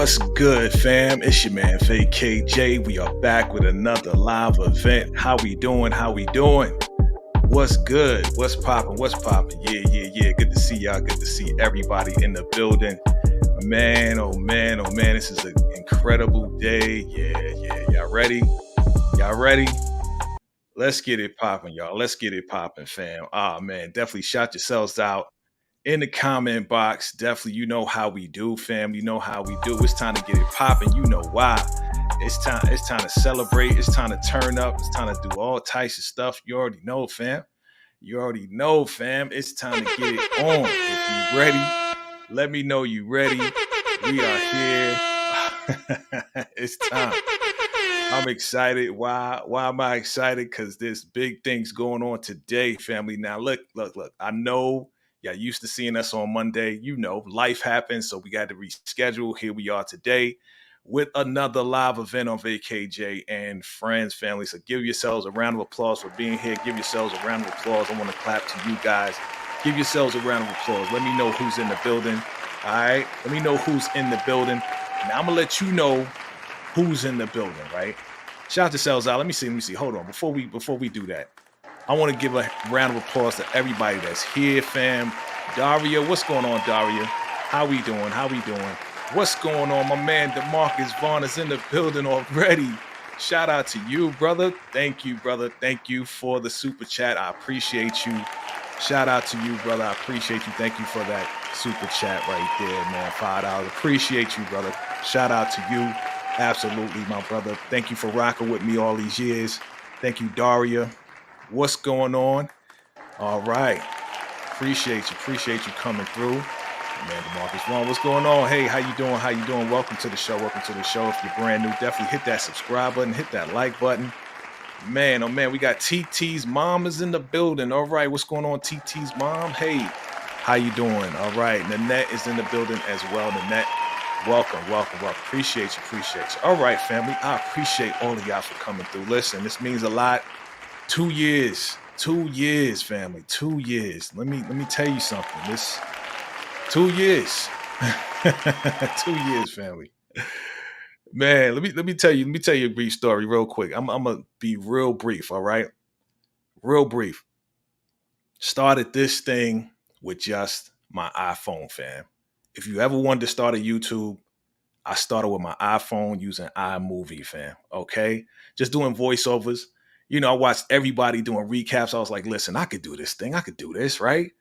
What's good, fam? It's your man VACAY-J. We are back with another live event. How we doing? How we doing? What's good? What's popping? What's popping? Yeah. Good to see y'all. Good to see everybody in the building. Man, oh man. This is an incredible day. Yeah. Y'all ready? Y'all ready? Let's get it popping, y'all. Let's get it popping, fam. Man, definitely shout yourselves out in the comment box. Definitely, you know how we do, fam. You know how we do. It's time to get it popping. You know why. It's time to celebrate. It's time to turn up. It's time to do all types of stuff. You already know, fam. It's time to get it on. If you ready, let me know you ready. We are here. It's time. I'm excited. Why am I excited? Because there's big things going on today, family. Now, look. I know y'all used to seeing us on Monday. You know, life happens, so we got to reschedule. Here we are today with another live event on VACAY-J and friends, family. So give yourselves a round of applause for being here. Give yourselves a round of applause. I want to clap to you guys. Give yourselves a round of applause. Let me know who's in the building. All right? Let me know who's in the building. Now, I'm going to let you know who's in the building, right? Shout yourselves out. Let me see. Hold on. Before we do that, I want to give a round of applause to everybody that's here, fam. Daria, what's going on, Daria? How we doing? What's going on? My man DeMarcus Vaughn is in the building already. Shout out to you, brother. Thank you, brother. Thank you for the super chat. I appreciate you. Shout out to you, brother. I appreciate you. Thank you for that super chat right there, man. $5. Appreciate you, brother. Shout out to you. Absolutely, my brother. Thank you for rocking with me all these years. Thank you, Daria. What's going on? All right. Appreciate you coming through. Man, DeMarcus Vaughn, what's going on? Hey, how you doing? Welcome to the show. If you're brand new, definitely hit that subscribe button, hit that like button. Man, oh man, we got TT's mom is in the building. All right, what's going on, TT's mom? Hey, how you doing? All right, Nanette is in the building as well. Nanette, welcome. Appreciate you. All right, family, I appreciate all of y'all for coming through. Listen, this means a lot. 2 years, family, 2 years. Let me tell you something. This 2 years, 2 years, family. Man, let me tell you a brief story real quick. I'm gonna be real brief, all right? Real brief. Started this thing with just my iPhone, fam. If you ever wanted to start a YouTube, I started with my iPhone using iMovie, fam. Okay? Just doing voiceovers. You know, I watched everybody doing recaps. I was like, listen, I could do this thing. I could do this, right?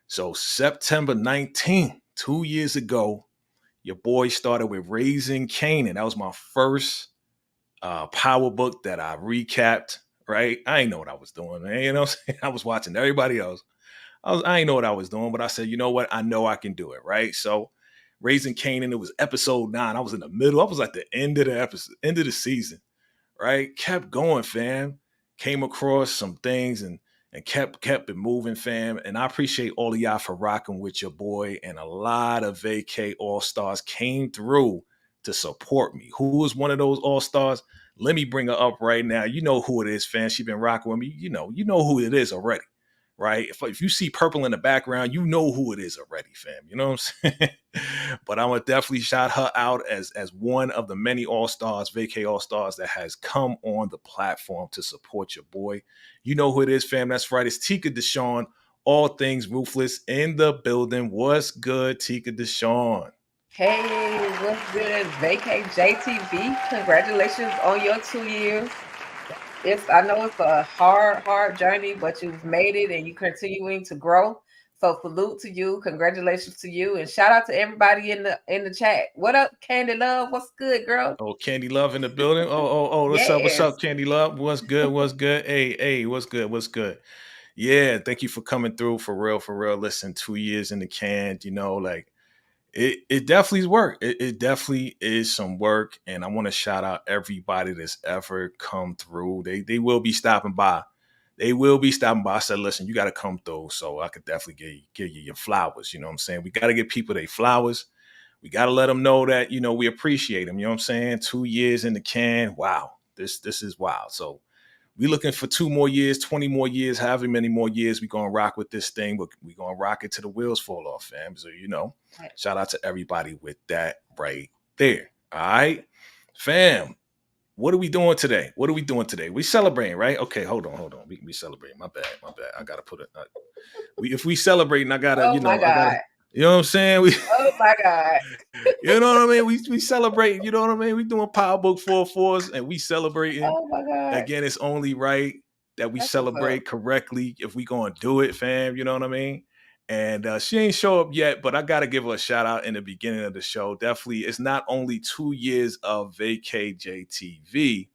So September 19th, 2 years ago, your boy started with Raising Kanan. That was my first power book that I recapped, right? I ain't know what I was doing, man. You know what I'm saying? I was watching everybody else. I ain't know what I was doing, but I said, you know what? I know I can do it, right? So Raising Kanan, it was episode 9. I was in the middle. I was at the end of the episode, end of the season, right? Kept going, fam. Came across some things and kept it moving, fam. And I appreciate all of y'all for rocking with your boy. And a lot of VACAY All-Stars came through to support me. Who was one of those All-Stars? Let me bring her up right now. You know who it is, fam. She been rocking with me. You know who it is already, right? If you see purple in the background, you know who it is already, fam. You know what I'm saying? But I'm going to definitely shout her out as one of the many All-Stars, VACAY All-Stars that has come on the platform to support your boy. You know who it is, fam. That's right. It's Tika Deshawn, All Things Ruthless in the building. What's good, Tika Deshawn? Hey, what's good? VACAY-JTV. Congratulations on your 2 years. I know it's a hard journey, but you've made it and you're continuing to grow. So salute to you, congratulations to you, and shout out to everybody in the chat. What up, Candy Love? What's good, girl? Oh, Candy Love in the building. Oh, what's up, Candy Love? What's good? Hey, what's good? Yeah, thank you for coming through for real. Listen, 2 years in the can, you know, like it definitely is work. It definitely is some work, and I want to shout out everybody that's ever come through. They will be stopping by. I said, listen, you got to come through, so I could definitely give you your flowers. You know what I'm saying? We got to give people their flowers. We got to let them know that, you know, we appreciate them. You know what I'm saying? 2 years in the can. Wow, this is wild. So we looking for 2 more years, 20 more years, however many more years we gonna rock with this thing, but we gonna rock it till the wheels fall off, fam. So, you know, shout out to everybody with that right there. All right, fam. What are we doing today? What are we doing today? We celebrating, right? Okay, hold on. We celebrating. My bad. I gotta put it. If we celebrating, I gotta, Oh my I gotta. God. You know what I'm saying? We, Oh my God. you know what I mean? We celebrating. You know what I mean? We doing Power Book 4-4s, and we celebrating. Oh my God. Again, it's only right that we That's what's up. celebrate correctly if we gonna do it, fam. You know what I mean? And she ain't show up yet, but I gotta give her a shout out in the beginning of the show. Definitely, it's not only 2 years of VACAYJTV,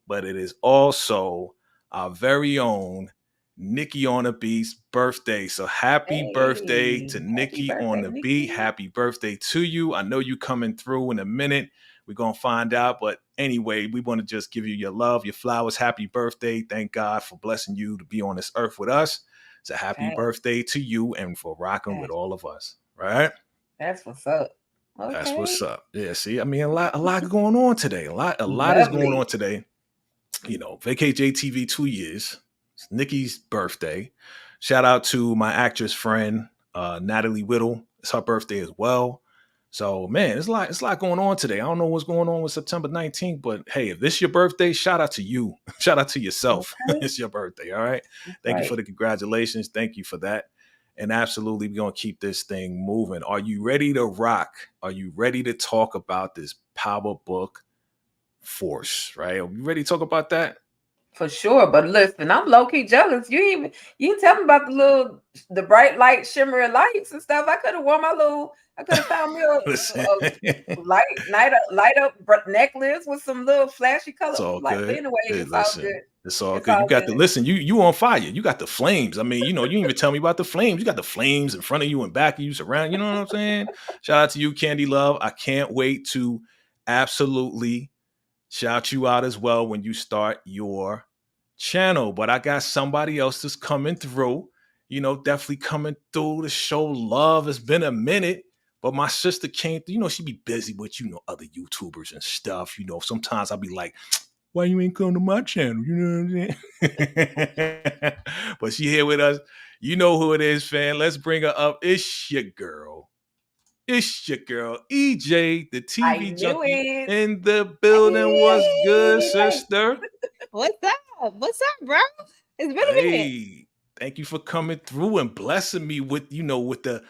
but it is also our very own Nikki on the Beat's birthday. So happy birthday Hey, to happy Nikki on birthday, the Beat. Nikki. Happy birthday to you. I know you coming through in a minute. We're going to find out. But anyway, we want to just give you your love, your flowers. Happy birthday. Thank God for blessing you to be on this earth with us. So happy That, birthday to you and for rocking with that, all of us. Right? that's what's up. That's Okay. what's up. Yeah, see, I mean, a lot going on today. A lot is going Lovely. on today. VACAYJTV 2 years. It's Nikki's birthday. Shout out to my actress friend, Natalie Whittle. It's her birthday as well. So man, it's a lot going on today. I don't know what's going on with September 19th, but hey, if this is your birthday, shout out to you. Shout out to yourself. Okay. It's your birthday. All right. Thank you for Right. the congratulations. Thank you for that. And absolutely, we're gonna keep this thing moving. Are you ready to rock? Are you ready to talk about this power book force? Right? Are you ready to talk about that? For sure. But listen, I'm low key jealous. You didn't tell me about the bright light shimmery lights and stuff. I could have found me Listen, a light up necklace with some little flashy color it's all light. But good. anyway, Hey, it's all listen, good. it's all It's good. You all got the good. listen. You on fire. You got the flames. I mean, you didn't even tell me about the flames. You got the flames in front of you and back of you, surround. You know what I'm saying? Shout out to you, Candy Love. I can't wait to absolutely shout you out as well when you start your channel. But I got somebody else that's coming through. Definitely coming through to show love. It's been a minute. But my sister came through, she be busy with, other YouTubers and stuff. Sometimes I'll be like, why you ain't come to my channel? You know what I'm saying? But she here with us. You know who it is, fan. Let's bring her up. It's your girl. It's your girl, EJ, the I TV knew junkie it. in the building. What's good, Hey. sister? What's up? What's up, bro? It's been a minute. Hey, thank you for coming through and blessing me with, with the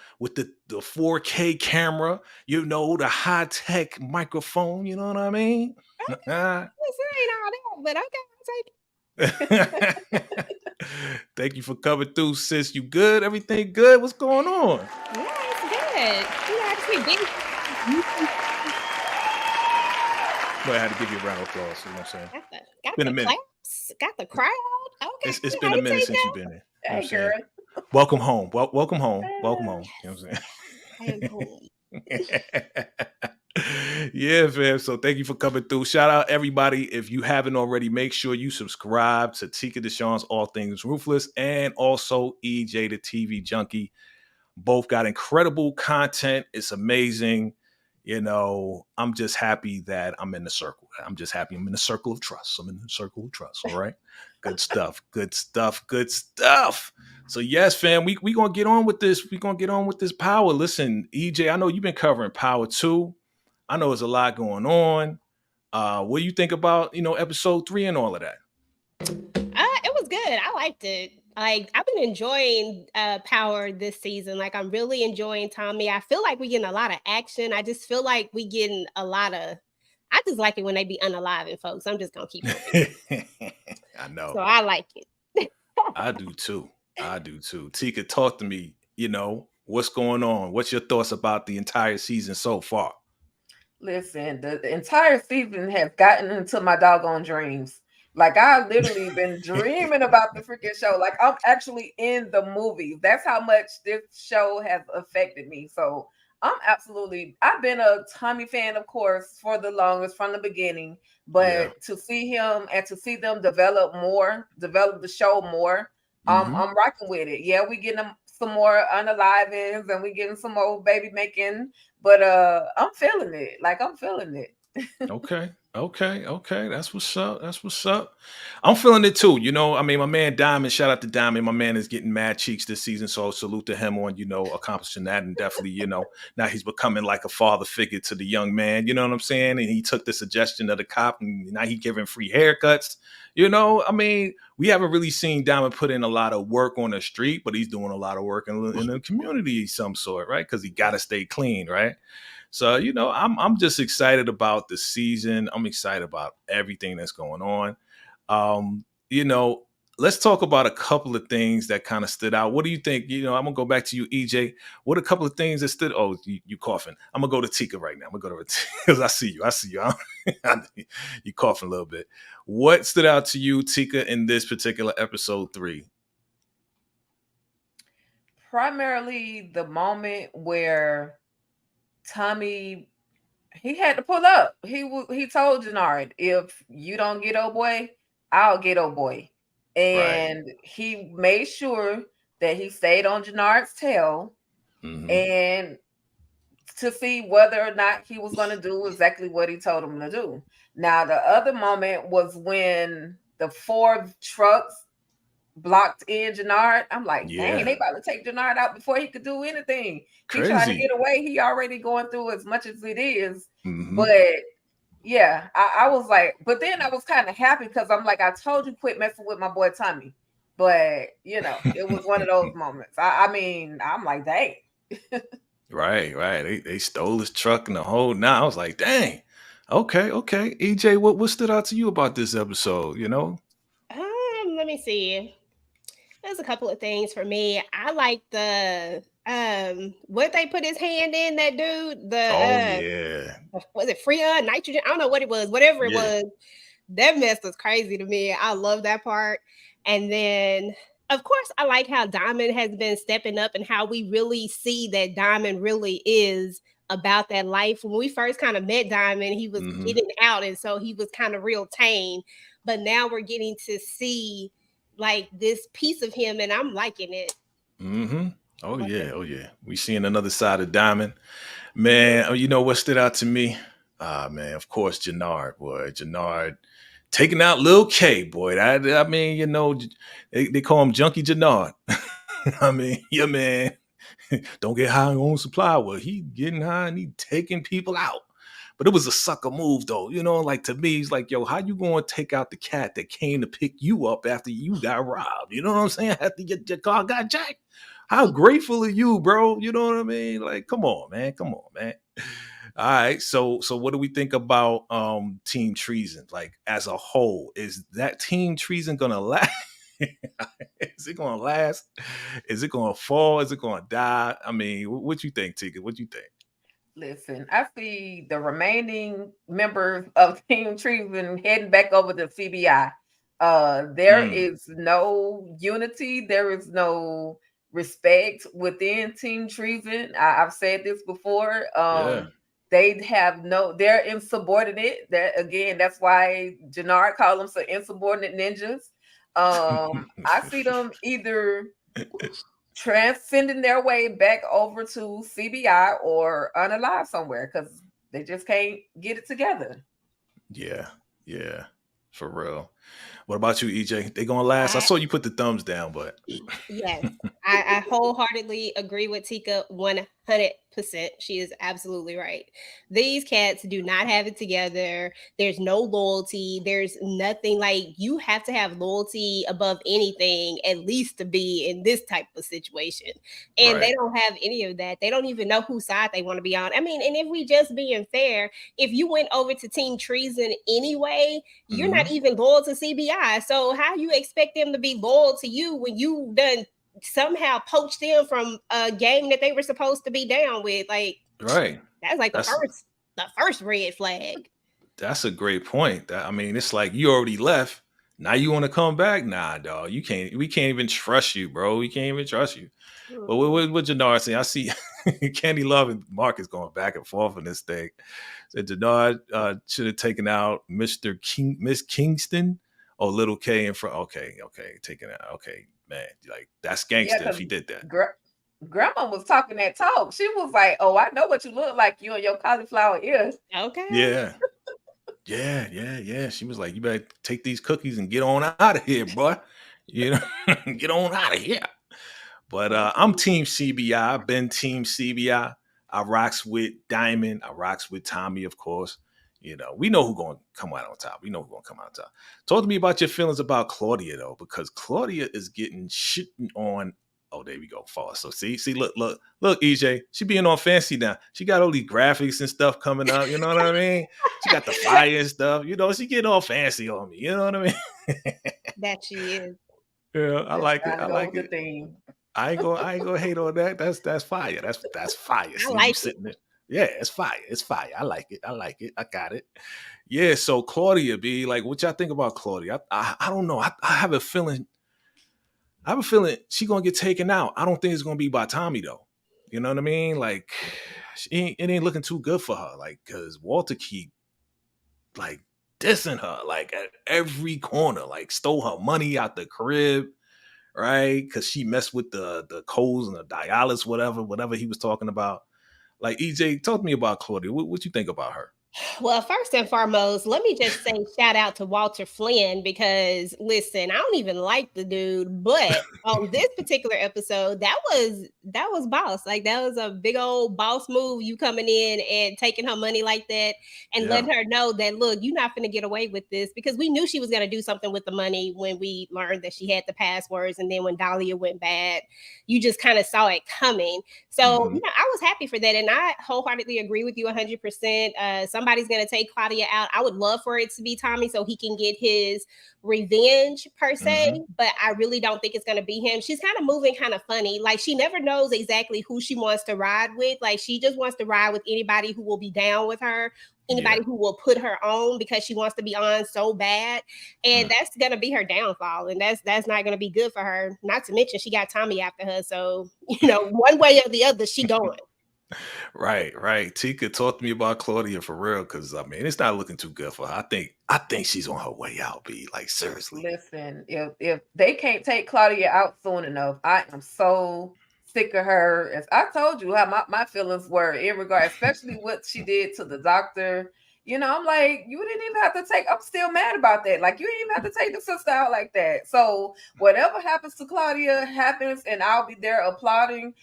4K camera, the high tech microphone. You know what I mean? Listen, ain't all that, but okay, I'll take it. Thank you for coming through, sis. You good? Everything good? What's going on? Yeah, it's good. I just be busy. But I had to give you a round of applause. You know what I'm saying? Got Been a the minute. claps, got the crowd. Okay, It's how been a you minute take since you've that? been here. You know what I'm Hey, saying? girl. Welcome home. Welcome home. Welcome home. You know what I'm saying? I am home. Yeah, fam. So thank you for coming through. Shout out everybody. If you haven't already, make sure you subscribe to Tika Deshawn's All Things Ruthless and also EJ the TV Junkie. Both got incredible content. It's amazing. I'm just happy that I'm in the circle. I'm just happy I'm in the circle of trust. I'm in the circle of trust. All right. Good stuff. Good stuff. Good stuff. So yes, fam, we gonna get on with this. We gonna get on with this power. Listen, EJ, I know you've been covering power too. I know there's a lot going on. What do you think about episode 3 and all of that? It was good. I liked it. Like I've been enjoying Power this season. Like I'm really enjoying Tommy. I feel like we getting a lot of action. I just feel like we getting a lot of. I just like it when they be unaliving folks. I'm just gonna keep it. I know. So I like it. I do too. Tika, talk to me. What's going on? What's your thoughts about the entire season so far? Listen, the entire season has gotten into my doggone dreams. Like I literally been dreaming about the freaking show. Like I'm actually in the movie. That's how much this show has affected me. So I've been a Tommy fan, of course, for the longest from the beginning. Yeah. But to see him and to see them develop the show more, Mm-hmm. I'm rocking with it. Yeah, we getting some more unalivings and we getting some more baby making, but I'm feeling it. Like I'm feeling it. Okay. Okay, okay, that's what's up. That's what's up. I'm feeling it too. I mean, my man Diamond, shout out to Diamond. My man is getting mad cheeks this season, so salute to him on accomplishing that, and definitely now he's becoming like a father figure to the young man. You know what I'm saying? And he took the suggestion of the cop, and now he giving free haircuts. I mean, we haven't really seen Diamond put in a lot of work on the street, but he's doing a lot of work in the community, of some sort, right? Because he got to stay clean, right? So, I'm just excited about the season. I'm excited about everything that's going on. Um, you know, let's talk about a couple of things that kind of stood out. What do you think? I'm gonna go back to you, EJ. What are a couple of things that stood? Oh, you coughing? I'm gonna go to Tika right now. I'm gonna go to because I see you. I see you. You coughing a little bit. What stood out to you, Tika, in this particular episode 3? Primarily the moment where Tommy, he had to pull up. He told Jannard, if you don't get old boy, I'll get old boy. Right. And he made sure that he stayed on Jannard's tail Hmm. and to see whether or not he was going to do exactly what he told him to do. Now, the other moment was when the 4 trucks blocked in Jannard. I'm like, dang, Yeah. they about to take Jannard out before he could do anything. He trying to Crazy. get away. He already going through as much as it is. Hmm. But yeah, I was like, but then I was kind of happy because I'm like, I told you quit messing with my boy Tommy. But it was one of those moments. I mean, I'm like, dang. Right, right. They stole his truck and the whole. Now I was like, dang. Okay, okay. EJ, what stood out to you about this episode? Let me see. There's a couple of things for me. I like the what they put his hand in, that dude, Oh the yeah, was it Freon, nitrogen? I don't know what it was, whatever it yeah. was. That mess was crazy to me. I love that part. And then of course I like how Diamond has been stepping up and how we really see that Diamond really is about that life. When we first kind of met Diamond, he was Mm-hmm. getting out, and so he was kind of real tame. But now we're getting to see like this piece of him, and I'm liking it. Mm-hmm. Oh I'm liking yeah, it. oh yeah. We seeing another side of Diamond. Man, you know what stood out to me? Ah man, of course, Jannard, boy. Jannard taking out Lil K, boy. I mean, they call him Junkie Jannard. I mean, yeah, man. Don't get high on supply. Well, he getting high and he taking people out. But it was a sucker move though. Like to me, he's like, yo, how you gonna take out the cat that came to pick you up after you got robbed? You know what I'm saying? After your car got jacked. How grateful are you, bro? You know what I mean? Like, come on, man. Come on, man. All right. So what do we think about team treason? Like as a whole, is that team treason gonna last? Is it gonna last? Is it gonna fall? Is it gonna die? I mean, what you think, Tika? What you think? Listen, I see the remaining members of Team Treason heading back over to CBI. There Mm, is no unity. There is no respect within Team Treason. I've said this before. yeah. They have no. They're insubordinate. That again. That's why Jannard called them some insubordinate ninjas. I see them either transcending their way back over to CBI or unalive somewhere because they just can't get it together. Yeah, yeah, for real. What about you, EJ? They gonna last? I I saw you put the thumbs down, but Yes, I wholeheartedly agree with Tika 100%. She is absolutely right. These cats do not have it together. There's no loyalty. There's nothing, like you have to have loyalty above anything, at least to be in this type of situation. And they right. don't have any of that. They don't even know whose side they want to be on. I mean, and if we just being fair, if you went over to Team Treason anyway, you're not Hmm. even loyal to CBI. So how you expect them to be loyal to you when you done somehow poached them from a game that they were supposed to be down with? Like Right. that's like That's the first red flag. that's a great point. I mean, it's like you already left. Now you want to come back? Nah, dog. You can't. We can't even trust you, bro. We can't even trust you. But what Jannard saying? I see Candy Love and Marcus going back and forth on this thing. Said Jannard should have taken out Miss Kingston or Little K in front. Okay, okay, taking out. Okay, man, like that's Yeah, gangster if because he did that. grandma was talking that talk. She was like, "Oh, I know what you look like. You and your cauliflower ears." Okay. Yeah, Yeah. She was like, "You better take these cookies and get on out of here, boy. You know, get on out of here." But I'm Mhm. Team CBI. I've been Team CBI. I rocks with Diamond. I rocks with Tommy, of course. You know, we know who's going to come out on top. We know who's going to come out on top. Talk to me about your feelings about Claudia, though, because Claudia is getting shit on. Oh, there we go. Fall. So see, look, EJ. She being all fancy now. She got all these graphics and stuff coming up. You know what I mean? She got the fire and stuff. You know, she getting all fancy on me. You know what I mean? That she is. Yeah, I Just like it. trying to I go like with the it. theme. I ain't gonna hate on that. That's fire. That's fire. I See you like it. sitting there. Yeah, it's fire. It's fire. I like it. I like it. I got it. Yeah. So Claudia, be like, what y'all think about Claudia? I don't know. I have a feeling. I have a feeling she gonna get taken out. I don't think it's gonna be by Tommy though. You know what I mean? Like, it ain't looking too good for her. Like, cause Walter keep like dissing her like at every corner. Like, stole her money out the crib, right? Because she messed with the codes and the dialysis, whatever he was talking about. Like, EJ, talk to me about Claudia. What you think about her? Well, first and foremost, let me just say shout out to Walter Flynn because listen, I don't even like the dude, but on this particular episode, that was boss. Like that was a big old boss move. You coming in and taking her money like that and Yeah. letting her know that look, you're not gonna get away with this because we knew she was gonna do something with the money when we learned that she had the passwords, and then when Dahlia went bad, you just kind of saw it coming. So, Hmm. I was happy for that. And I wholeheartedly agree with you 100%. Somebody's going to take Claudia out. I would love for it to be Tommy so he can get his revenge, per Hmm. se. But I really don't think it's going to be him. She's kind of moving kind of funny. Like, she never knows exactly who she wants to ride with. Like, she just wants to ride with anybody who will be down with her, Yeah. anybody who will put her on because she wants to be on so bad, and Mm. that's gonna be her downfall, and that's not gonna be good for her. Not to mention she got Tommy after her, so one way or the other, she going. Right. Tika, talk to me about Claudia for real, because I mean, it's not looking too good for her. I think she's on her way out. Be like, seriously. Listen, if they can't take Claudia out soon enough, I am so sick of her. As I told you how my feelings were in regard, especially what she did to the doctor. I'm like, you didn't even have to take. I'm still mad about that. Like, you didn't even have to take the sister out like that. So whatever happens to Claudia happens, and I'll be there applauding.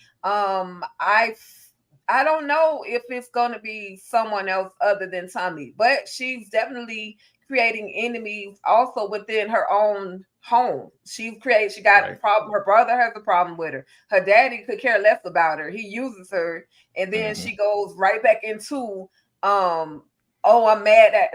I don't know if it's gonna be someone else other than Tommy, but she's definitely creating enemies also within her own home. She got a Right. problem. Her brother has a problem with her. Her daddy could care less about her. He uses her, and then Hmm. she goes right back into oh, I'm mad at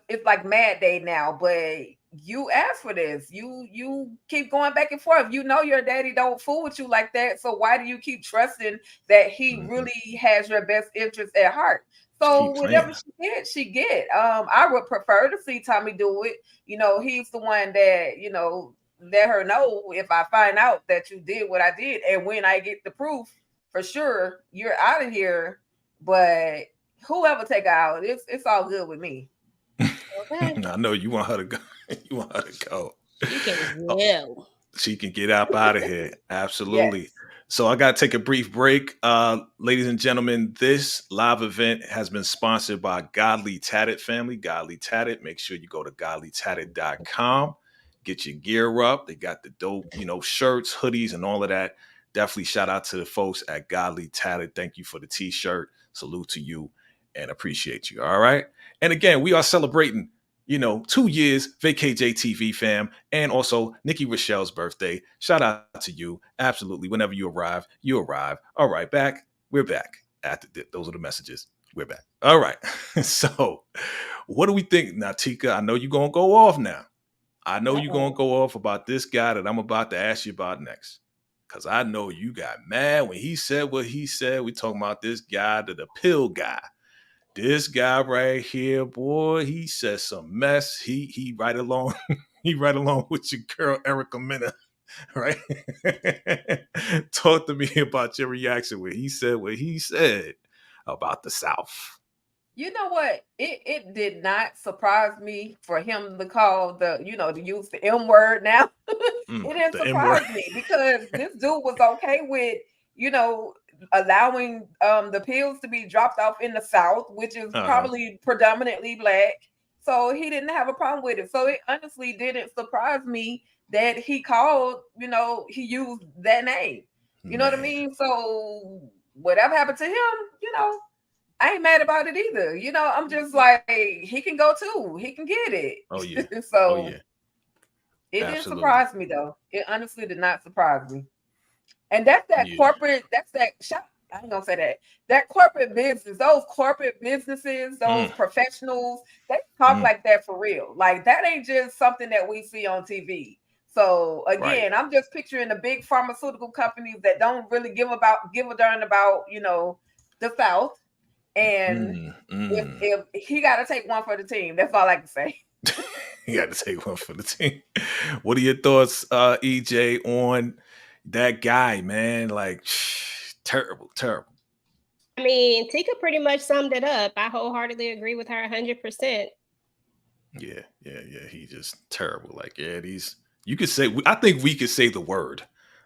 it's like Mad Day now, but you asked for this. You keep going back and forth. You know your daddy don't fool with you like that. So why do you keep trusting that he Hmm. really has your best interest at heart? She So keep whatever playing. she get. I would prefer to see Tommy do it. He's the one that, let her know if I find out that you did what I did. And when I get the proof, for sure, you're out of here. But whoever take her out, it's all good with me. Okay, I know you want her to go. You want her to go. she can Oh, go. she can get up out of here. Yes. Absolutely. So I got to take a brief break. Ladies and gentlemen, this live event has been sponsored by Godly Tatted family. Godly Tatted. Make sure you go to godlytatted.com. Get your gear up. They got the dope, shirts, hoodies, and all of that. Definitely shout out to the folks at Godly Tatted. Thank you for the t-shirt. Salute to you and appreciate you. All right. And again, we are celebrating 2 years, VACAY-JTV fam, and also Nikki Rochelle's birthday. Shout out to you. Absolutely. Whenever you arrive, you arrive. All right, back. We're back. Those are the messages. We're back. All right. So, what do we think? Now, Tika, I know you're going to go off now. I know you're going to Uh-oh. go off about this guy that I'm about to ask you about next. Because I know you got mad when he said what he said. We talking about this guy, the pill guy. This guy right here, boy, he says some mess. He right along, he right along with your girl Erica Mena, right? Talk to me about your reaction when he said what he said about the South. You know what? It did not surprise me for him to call to use the M word now. It didn't The M word. surprise me because this dude was okay with, you know, allowing the pills to be dropped off in the South, which is Uh-huh. probably predominantly black. So he didn't have a problem with it. So it honestly didn't surprise me that he called, he used that name. You know what I Man. mean? So whatever happened to him, I ain't mad about it either. I'm just like, he can go too. He can get Oh yeah. it. Oh So yeah. it didn't Absolutely. surprise me though. It honestly did not surprise me. And that's that Yeah. corporate, that's that shop. I ain't gonna say that. That corporate business, those corporate businesses, those Mm, professionals, they talk mm, like that for real. Like that ain't just something that we see on TV. So right. again, I'm just picturing the big pharmaceutical companies that don't really give a darn about, the South. And Mm, if he got to take one for the team, that's all I can say. You got to take one for the team. What are your thoughts, EJ, on that guy, man? Like, terrible, terrible. I mean, Tika pretty much summed it up. I wholeheartedly agree with her 100%. Yeah, yeah, yeah. He just terrible. Like, yeah, these. You could say. I think we could say the word,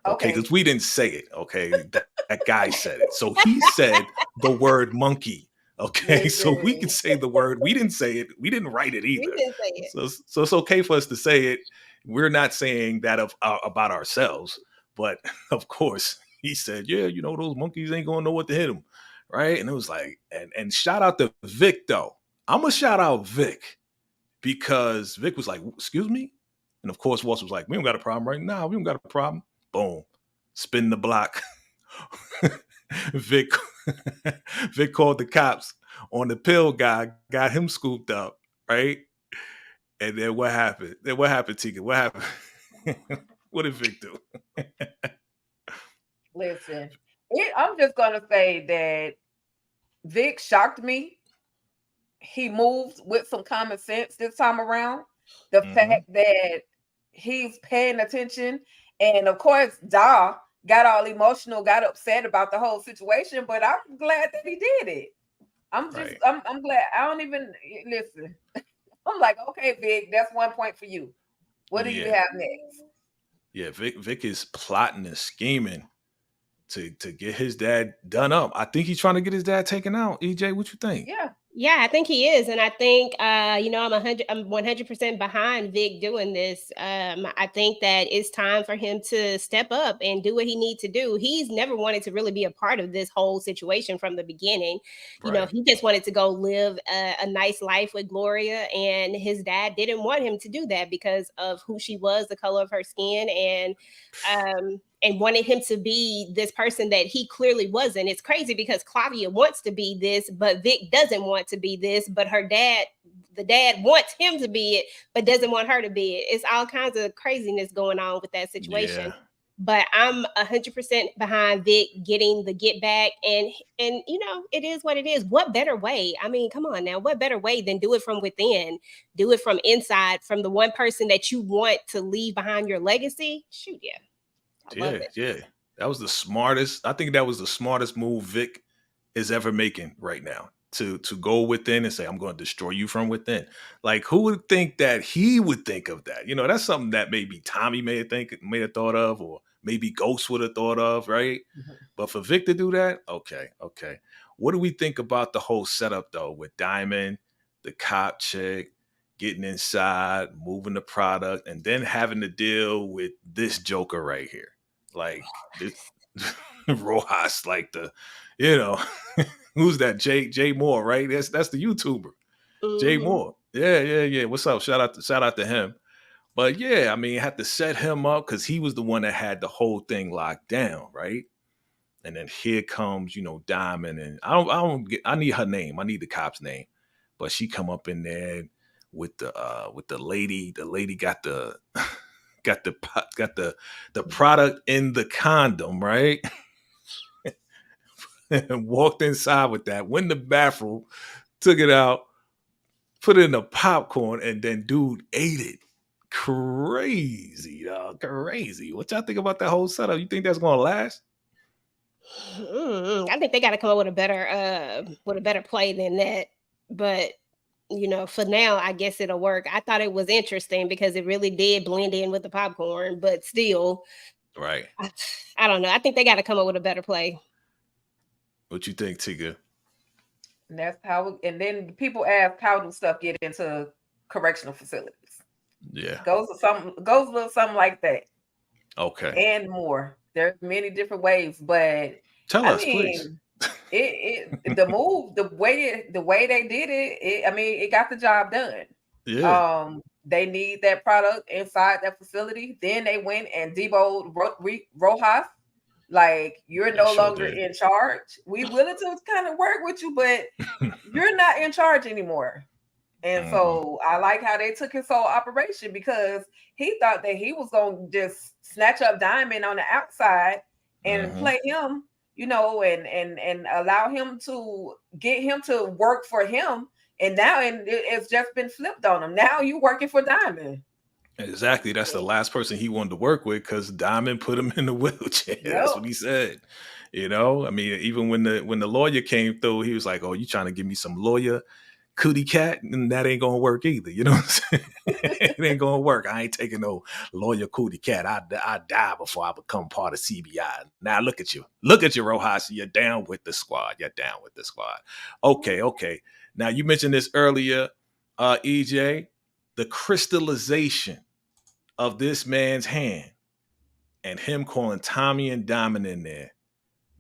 okay? Okay. Because we didn't say it, okay? That guy said it. So he said the word monkey. Okay, so we could Listen, say the word. We didn't say it. We didn't write it We either. didn't say it. So it's okay for us to say it. We're not saying that about ourselves, but of course he said, yeah, those monkeys ain't gonna know what to hit them, right? And it was like, and shout out to Vic though. I'm gonna shout out Vic because Vic was like, excuse me, and of course Walter was like, we don't got a problem right now. We don't got a problem. Boom, spin the block. Vic Vic called the cops on the pill guy, got him scooped up, right? And then what happened? Then what happened, Tika? What happened? What did Vic do? listen. I'm just gonna say that Vic shocked me. He moved with some common sense this time around. The Mm-hmm. fact that he's paying attention, and of course, Da got all emotional, got upset about the whole situation. But I'm glad that he did it. Right. I'm glad. I don't even listen. I'm like, okay, Vic, that's 1 point for you. What do you Yeah. have next? Yeah. Vic is plotting and scheming to get his dad done up. I think he's trying to get his dad taken out. EJ, what you think? Yeah, Yeah, I think he is, and I think I'm 100% behind Vic doing this. I think that it's time for him to step up and do what he needs to do. He's never wanted to really be a part of this whole situation from the beginning. Right. He just wanted to go live a nice life with Gloria, and his dad didn't want him to do that because of who she was, the color of her skin, and wanted him to be this person that he clearly wasn't. It's crazy because Clavia wants to be this, but Vic doesn't want to be this, but the dad wants him to be it, but doesn't want her to be it. It's all kinds of craziness going on with that situation. Yeah. But I'm 100% behind Vic getting the get back, and it is what it is. What better way? I mean, come on now, what better way than do it from within, do it from inside, from the one person that you want to leave behind your legacy? Shoot, yeah. I love Yeah. it. Yeah. That was the smartest. I think that was the smartest move Vic is ever making right now. To go within and say, I'm going to destroy you from within. Like, who would think that he would think of that? That's something that maybe Tommy may have thought of, or maybe Ghost would have thought of, right? But for Vic to do that, okay, okay. What do we think about the whole setup though, with Diamond, the cop chick, getting inside, moving the product, and then having to deal with this Joker right here? Like this Rojas, like you know, who's that? Jay Moore, right? That's the YouTuber. Jay Mm-hmm. Moore. Yeah, yeah, yeah. What's up? Shout out to him. But yeah, I mean, had to set him up because he was the one that had the whole thing locked down, right? And then here comes, Diamond, and I need her name. I need the cop's name. But she come up in there with the lady. The lady got the got the product in the condom, right? And walked inside with that, went in the bathroom, took it out, put it in the popcorn, and then dude ate it. Crazy, dog. Crazy. What y'all think about that whole setup? You think that's gonna last? I think they got to come up with a better play than that. But for now, I guess it'll work. I thought it was interesting because it really did blend in with the popcorn, but still, Right. I don't know. I think they got to come up with a better play. What you think, Tika? and that's how. And then people ask, how do stuff get into correctional facilities. Yeah. Goes a little something like that. Okay. And more. There's many different ways, but Tell I us, please. mean, the move, the way they did it, I mean, it got the job done. Yeah. They need that product inside that facility. Then they went and deboed Rojas. Like, you're They no sure longer did. in charge. We willing to kind of work with you, but you're not in charge anymore. And so I like how they took his whole operation, because he thought that he was going to just snatch up Diamond on the outside and play him, and allow him to get him to work for him. And now it's just been flipped on him. Now you working for Diamond. Exactly. That's the last person he wanted to work with, because Diamond put him in the wheelchair. That's what Yep. he said. I mean, even when the lawyer came through, he was like, "Oh, you trying to give me some lawyer cootie cat?" And that ain't gonna work either. You know what I'm saying? It ain't gonna work. I ain't taking no lawyer cootie cat. I die before I become part of CBI. Now look at you. Look at you, Rojas. You're down with the squad. You're down with the squad. Okay. Now you mentioned this earlier, EJ, the crystallization of this man's hand and him calling Tommy and Diamond in there.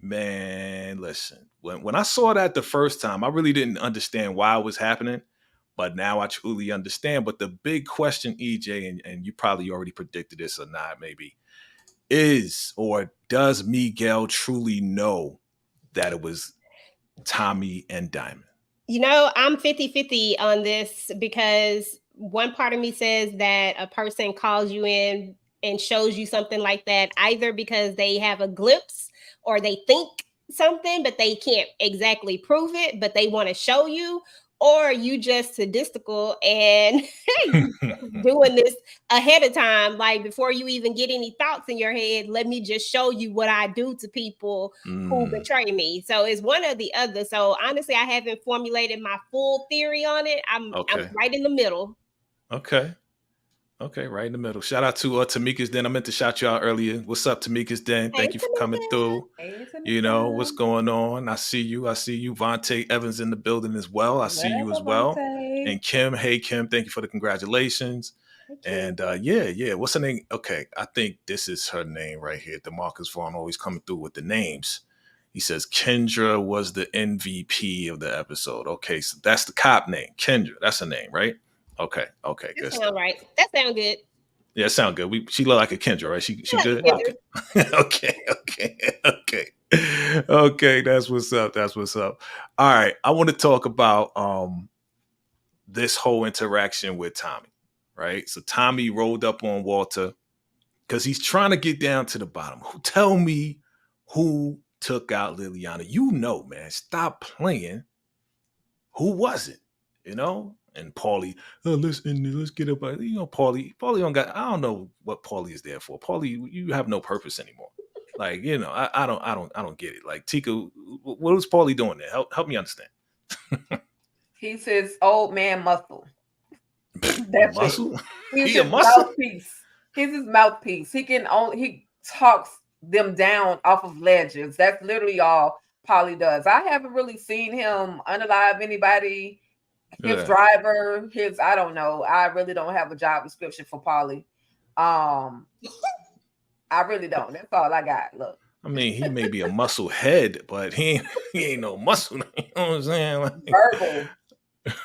Man, listen, when I saw that the first time, I really didn't understand why it was happening, but now I truly understand. But the big question, EJ, and you probably already predicted this or not, maybe, is or does Miguel truly know that it was Tommy and Diamond? I'm 50-50 on this, because one part of me says that a person calls you in and shows you something like that, either because they have a glimpse or they think something, but they can't exactly prove it, but they want to show you, or you just sadistical and doing this ahead of time, like before you even get any thoughts in your head, let me just show you what I do to people who betray me. So it's one or the other. So honestly, I haven't formulated my full theory on it. I'm Okay. right in the middle. Okay, right in the middle. Shout out to Tamika's Den. I meant to shout you out earlier. What's up, Tamika's Den? Hey, Thank you for coming through. Hey, What's going on? I see you. Vontae Evans in the building as well. I see you as well. Devontae? And Kim, hey Kim, thank you for the congratulations. And yeah. What's her name? Okay, I think this is her name right here. DeMarcus Vaughn always coming through with the names. He says Kendra was the MVP of the episode. Okay, so that's the cop name. Kendra, that's her name, right? Okay, That good sound stuff. right. That sound good. Yeah, sound good. She look like a Kendra, right? She Like good? Kendra. Okay. Okay, that's what's up. All right. I want to talk about this whole interaction with Tommy, right? So Tommy rolled up on Walter because he's trying to get down to the bottom. Tell me who took out Liliana. Man. Stop playing. Who was it? And Paulie, listen, let's get up. Paulie don't got. I don't know what Paulie is there for. Paulie, you have no purpose anymore. Like, I don't get it. Like, Tika, what was Paulie doing there? Help me understand. He's his old man muscle. That's it. Muscle? He's He a his muscle? mouthpiece. He's his mouthpiece. He talks them down off of ledges. That's literally all Polly does. I haven't really seen him unalive anybody. His Yeah. driver, I don't know. I really don't have a job description for Polly. I really don't. That's all I got. Look. I mean, he may be a muscle head, but he ain't no muscle. You know what I'm saying? Like, Verbal.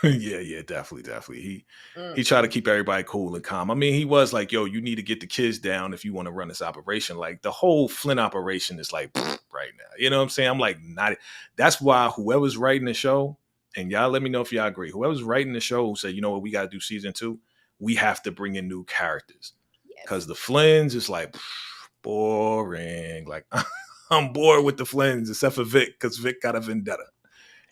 yeah, definitely. He tried to keep everybody cool and calm. I mean, he was like, "Yo, you need to get the kids down if you want to run this operation." Like, the whole Flint operation is like right now. You know what I'm saying? I'm like, not. That's why whoever's writing the show, and y'all let me know if y'all agree. Whoever's writing the show said, "You know what? We got to do season 2. We have to bring in new characters because the Flynn's is like boring. Like, I'm bored with the Flynn's except for Vic, because Vic got a vendetta."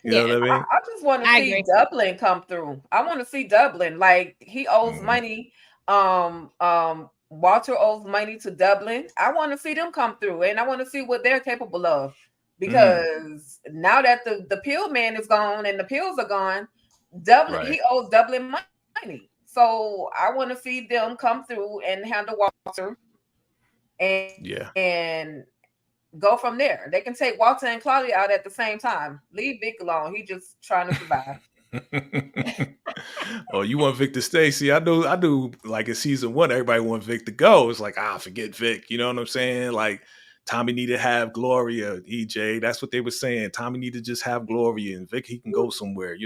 You know what I mean? I just want to see Dublin come through. I want to see Dublin. Like, he owes money. Walter owes money to Dublin. I want to see them come through, and I want to see what they're capable of. Because now that the pill man is gone and the pills are gone, Dublin he owes Dublin money. So I want to see them come through and handle Walter, and go from there. They can take Walter and Claudia out at the same time. Leave Vic alone. He just trying to survive. Oh, you want Vic to stay? See, I do. Like in season one, everybody want Vic to go. It's like, forget Vic. You know what I'm saying? Like Tommy need to have Gloria, EJ. That's what they were saying. Tommy need to just have Gloria, and Vic he can go somewhere.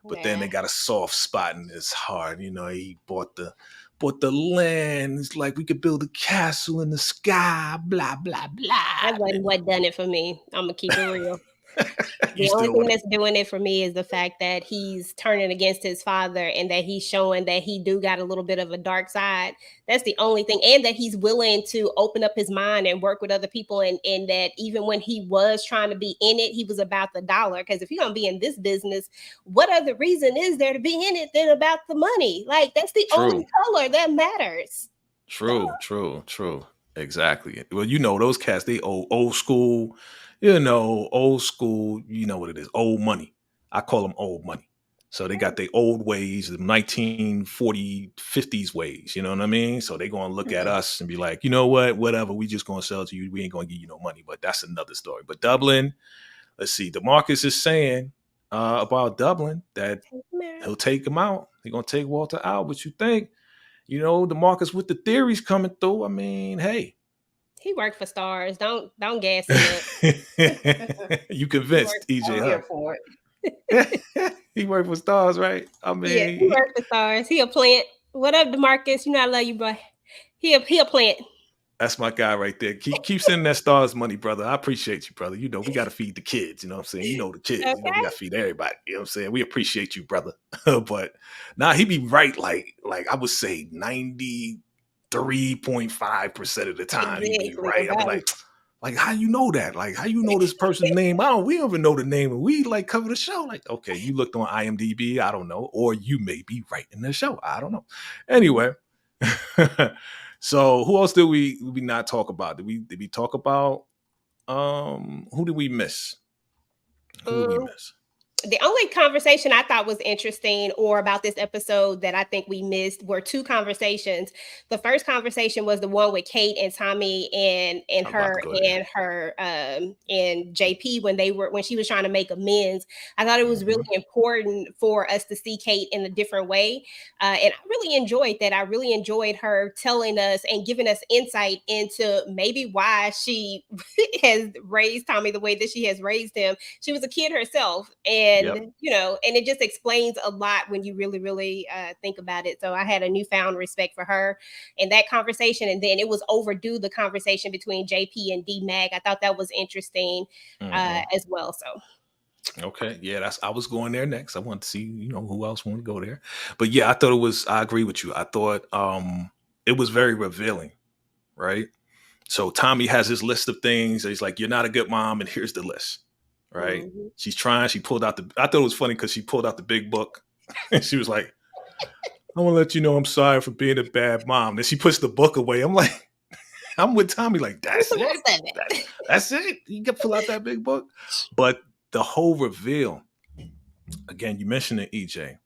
But then Nah. they got a soft spot in his heart. He bought the land. It's like we could build a castle in the sky. Blah blah That blah. wasn't what done it for me. I'm gonna keep it real. You The only still thing want that's doing it for me is the fact that he's turning against his father and that he's showing that he do got a little bit of a dark side. That's the only thing. And that he's willing to open up his mind and work with other people. And that even when he was trying to be in it, he was about the dollar. Because if you're going to be in this business, what other reason is there to be in it than about the money? Like, that's the only true. color that matters. True. Exactly. Well, those cats, they old school, old school, you know what it is, old money. I call them old money. So they got their old ways, the 1940, 50s ways, you know what I mean? So they going to look at Mhm. us and be like, you know what, whatever, we just going to sell to you. We ain't going to give you no money, but that's another story. But Dublin, let's see, DeMarcus is saying about Dublin that he'll take him out. He's going to take Walter out. But you think, the Marcus with the theories coming through. I mean, hey. He worked for stars. Don't gas him up. You He worked convinced EJ, I'm huh? here for it. He worked for stars, right? I Yeah, he mean, worked for stars. He a plant. What up, DeMarcus? You know I love you, boy. He a plant. that's my guy right there. Keep sending that stars money, brother. I appreciate you, brother. We got to feed the kids. You know what I'm saying? The kids. We got Okay. to feed everybody. You know what I'm saying? We appreciate you, brother. But now he be right, like I would say 93.5% of the time he be Exactly. right. I'd be About like, how you know that? Like, how you know this person's name? We don't even know the name, and we like cover the show. Like, okay, you looked on IMDb, I don't know, or you may be right in the show. I don't know. Anyway, so who else did we not talk about? Did we talk about who did we miss? Who did we mm, miss? the only conversation I thought was interesting or about this episode that I think we missed were two conversations. The first conversation was the one with Kate and Tommy and I was about to her go there. and JP when she was trying to make amends. I thought it was really Mhm. important for us to see Kate in a different way. And I really enjoyed that. I really enjoyed her telling us and giving us insight into maybe why she has raised Tommy the way that she has raised him. She was a kid herself, Yep. and it just explains a lot when you really think about it. So I had a newfound respect for her in that conversation, and then it was overdue, the conversation between JP and D Mag. I thought that was interesting Mhm. as well. So Okay. Yeah, I was going there next. I want to see, who else want to go there. But yeah, I agree with you. I thought it was very revealing, right? So Tommy has his list of things. He's like, "You're not a good mom," and here's the list, right? mhm. She's trying. She pulled out the. I thought it was funny because she pulled out the big book, and she was like, "I want to let you know I'm sorry for being a bad mom." Then she puts the book away. I'm like, I'm with Tommy. Like, What's that's the it. rest of That, it? that's it. You can pull out that big book, but the whole reveal. Again, you mentioned it, EJ,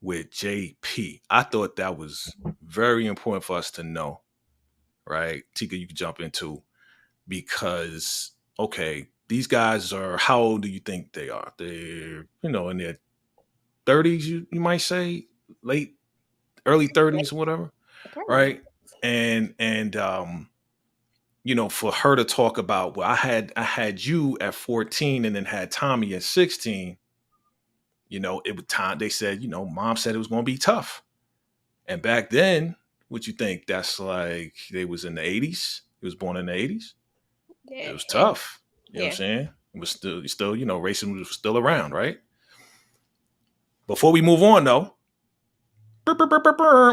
with JP. I thought that was very important for us to know, right? Tika, you could jump into because okay, these guys are how old do you think they are? They're in their 30s, you might say, late early 30s or whatever, Probably. right? And for her to talk about, well, I had you at 14 and then had Tommy at 16. It was time. They said, mom said it was going to be tough. And back then, what you think? That's like they was in the 80s. He was born in the 80s. It Yeah, was and tough. You know what I'm yeah. saying? It was still, racism was still around, right? Before we move on, though,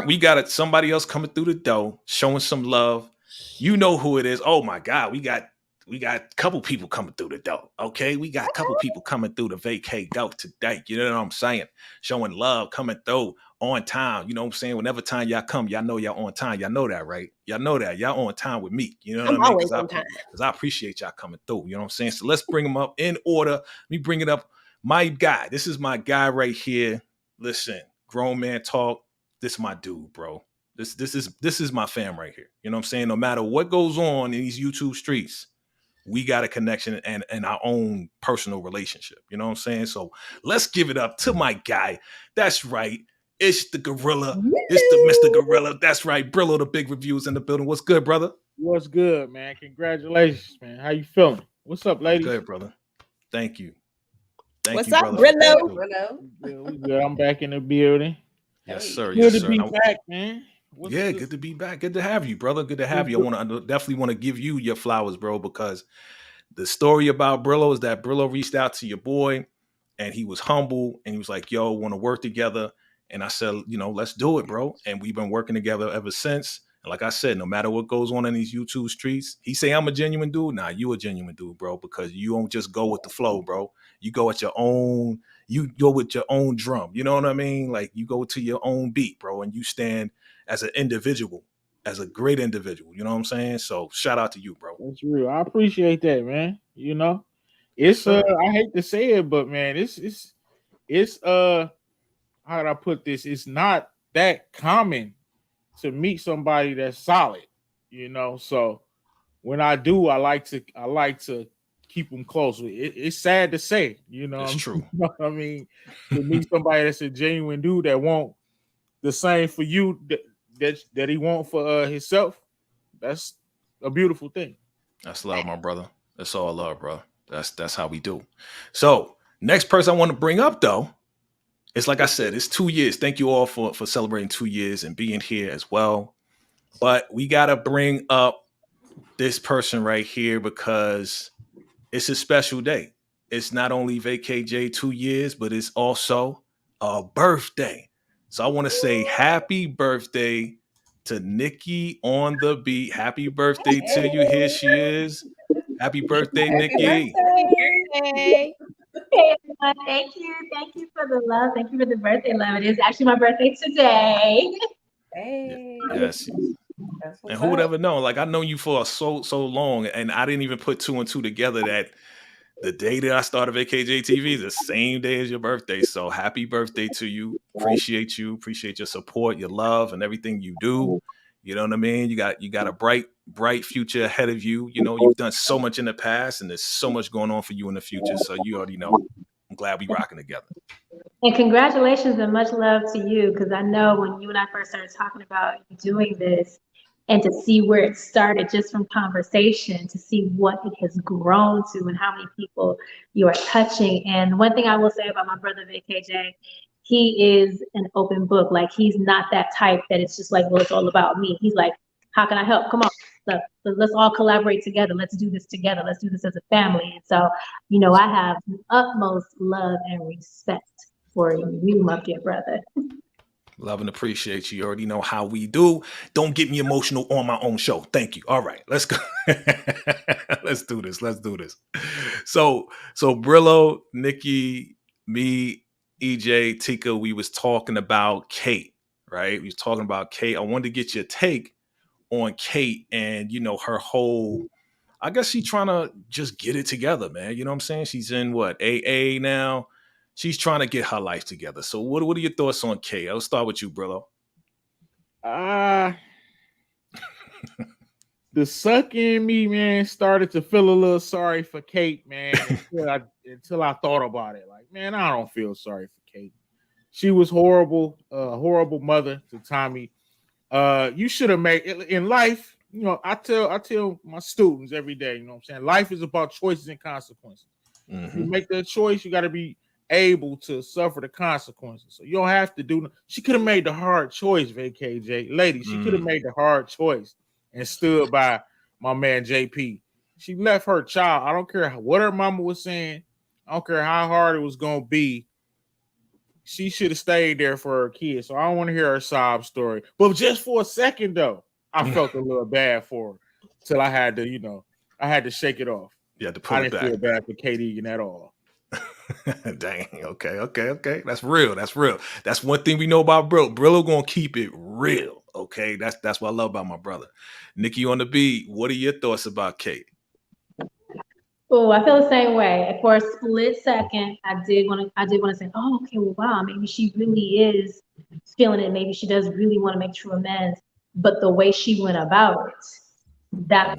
we got somebody else coming through the door, showing some love. You know who it is. Oh my God, we got a couple people coming through the door. Okay, we got a couple people coming through the vacay door today. You know what I'm saying? Showing love, coming through on time. You know what I'm saying? Whenever time y'all come, y'all know y'all on time. Y'all know that, right? Y'all know that. Y'all on time with me. You know what I I'm mean? always Because I on time. because I appreciate y'all coming through. You know what I'm saying? So let's bring them up in order. Let me bring it up. My guy. This is my guy right here. Listen, grown man talk. This is my dude, bro. This is my fam right here. You know what I'm saying? No matter what goes on in these YouTube streets, we got a connection and our own personal relationship. You know what I'm saying? So let's give it up to my guy. That's right. It's the gorilla. It's the Mr. Gorilla. That's right. Brillo, the big reviews in the building. What's good, brother? What's good, man? Congratulations, man. How you feeling? What's up, I'm ladies? good, brother. Thank you. Thank What's you, up, brother. Brillo? We good. I'm back in the building. Yes, sir. Good Yes, to be back, man. Yeah, good to be back. Good to have you, brother. Good to have you. I definitely want to give you your flowers, bro, because the story about Brillo is that Brillo reached out to your boy and he was humble and he was like, yo, want to work together. And I said, you know, let's do it, bro. And we've been working together ever since. And like I said, no matter what goes on in these YouTube streets, he say I'm a genuine dude. Nah, you a genuine dude, bro, because you don't just go with the flow, bro. You go at your own, you go with your own drum. You know what I mean? Like you go to your own beat, bro, and you stand as an individual, as a great individual. You know what I'm saying? So shout out to you, bro. That's real. I appreciate that, man. You know, it's I hate to say it, but man, it's how did I put this? It's not that common to meet somebody that's solid, you know. So when I do, I like to keep them close. It's sad to say, you know. It's true. You know what I mean, to meet somebody that's a genuine dude that want the same for you that he want for himself. That's a beautiful thing. That's love, my brother. That's all love, bro. That's how we do. So next person I want to bring up though, it's like I said, it's 2 years. Thank you all for celebrating 2 years and being here as well. But we gotta bring up this person right here because it's a special day. It's not only VACAYJ 2 years, but it's also a birthday. So I want to say happy birthday to Nikki on the beat. Happy birthday to you. Here she is. Happy birthday, Nikki. Birthday. Hey everyone, thank you. Thank you for the love. Thank you for the birthday love. It is actually my birthday today. Hey. Yes. And who would ever know? Like I know you for so long, and I didn't even put 2 and 2 together that the day that I started VACAY-JayTV is the same day as your birthday. So happy birthday to you. Appreciate you. Appreciate your support, your love, and everything you do. You know what I mean? You got a bright future ahead of you. You know, you've done so much in the past, and there's so much going on for you in the future. So you already know. I'm glad we rocking together. And congratulations and much love to you, because I know when you and I first started talking about you doing this, and to see where it started just from conversation, to see what it has grown to and how many people you are touching. And one thing I will say about my brother VACAYJ, he is an open book. Like he's not that type that it's just like, well, it's all about me. He's like, how can I help? Come on, let's all collaborate together. Let's do this together. Let's do this as a family. And so, you know, I have the utmost love and respect for you, my dear brother. Love and appreciate you. You already know how we do. Don't get me emotional on my own show. Thank you. All right, let's go. Let's do this. Let's do this. So Brillo, Nikki, me, EJ, Tika, we was talking about Kate, right? We was talking about Kate. I wanted to get your take on Kate and, you know, her whole, I guess she's trying to just get it together, man. You know what I'm saying? She's in what, AA now? She's trying to get her life together. So what are your thoughts on Kate? I'll start with you, Brillo. The suck in me, man, started to feel a little sorry for Kate, man, until I thought about it. Like, man, I don't feel sorry for Kate. She was horrible, horrible mother to Tommy. You should have made in life, you know, I tell my students every day, you know what I'm saying? Life is about choices and consequences. Mm-hmm. You make that choice, you got to be able to suffer the consequences. So you don't have to do. She could have made the hard choice, VACAYJ. Lady, she could have made the hard choice and stood by my man JP. She left her child. I don't care what her mama was saying. I don't care how hard it was going to be. She should have stayed there for her kids. So I don't want to hear her sob story. But just for a second, though, I felt a little bad for her till I had to, you know, I had to shake it off. Yeah, to pull I it didn't back. feel bad for Kate Egan at all. Dang. Okay. That's real. That's one thing we know about Brillo. Brillo gonna keep it real. Okay. That's what I love about my brother. Nikki on the beat. What are your thoughts about Kate? Oh, I feel the same way. For a split second, I did want to say, oh, okay, well, wow, maybe she really is feeling it. Maybe she does really want to make true amends. But the way she went about it, that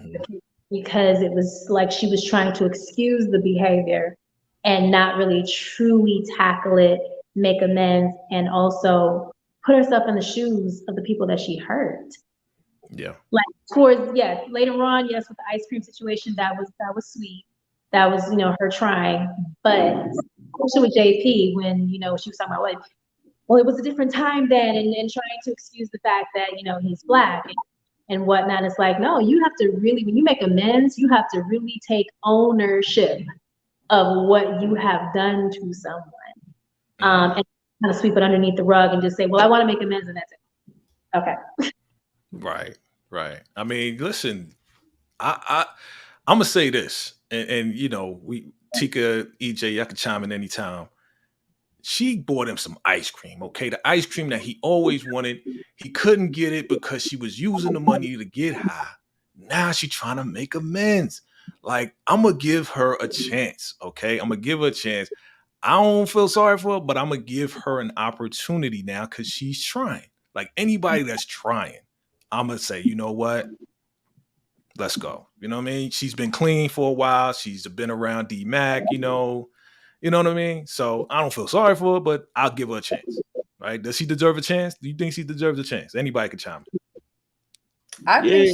because it was like she was trying to excuse the behavior and not really truly tackle it, make amends, and also put herself in the shoes of the people that she hurt. Yeah. Like towards, yes, later on, yes, with the ice cream situation, that was sweet. That was, her trying. But especially with JP, when, she was talking about, like, well, it was a different time then, and trying to excuse the fact that, he's Black and whatnot. It's like, no, you have to really, when you make amends, you have to really take ownership of what you have done to someone. And kind of sweep it underneath the rug and just say, well, I want to make amends, and that's it. Okay. Right. I mean, listen, I'm gonna say this, and we Tika, EJ, y'all can chime in anytime. She bought him some ice cream, okay? The ice cream that he always wanted. He couldn't get it because she was using the money to get high. Now she's trying to make amends. Like, I'm gonna give her a chance, okay? I'm gonna give her a chance. I don't feel sorry for her, but I'm gonna give her an opportunity now because she's trying. Like, anybody that's trying, I'm gonna say, you know what? Let's go. You know what I mean? She's been clean for a while. She's been around D-Mac, you know what I mean? So I don't feel sorry for her, but I'll give her a chance. Right? Does she deserve a chance? Do you think she deserves a chance? Anybody can chime in. I think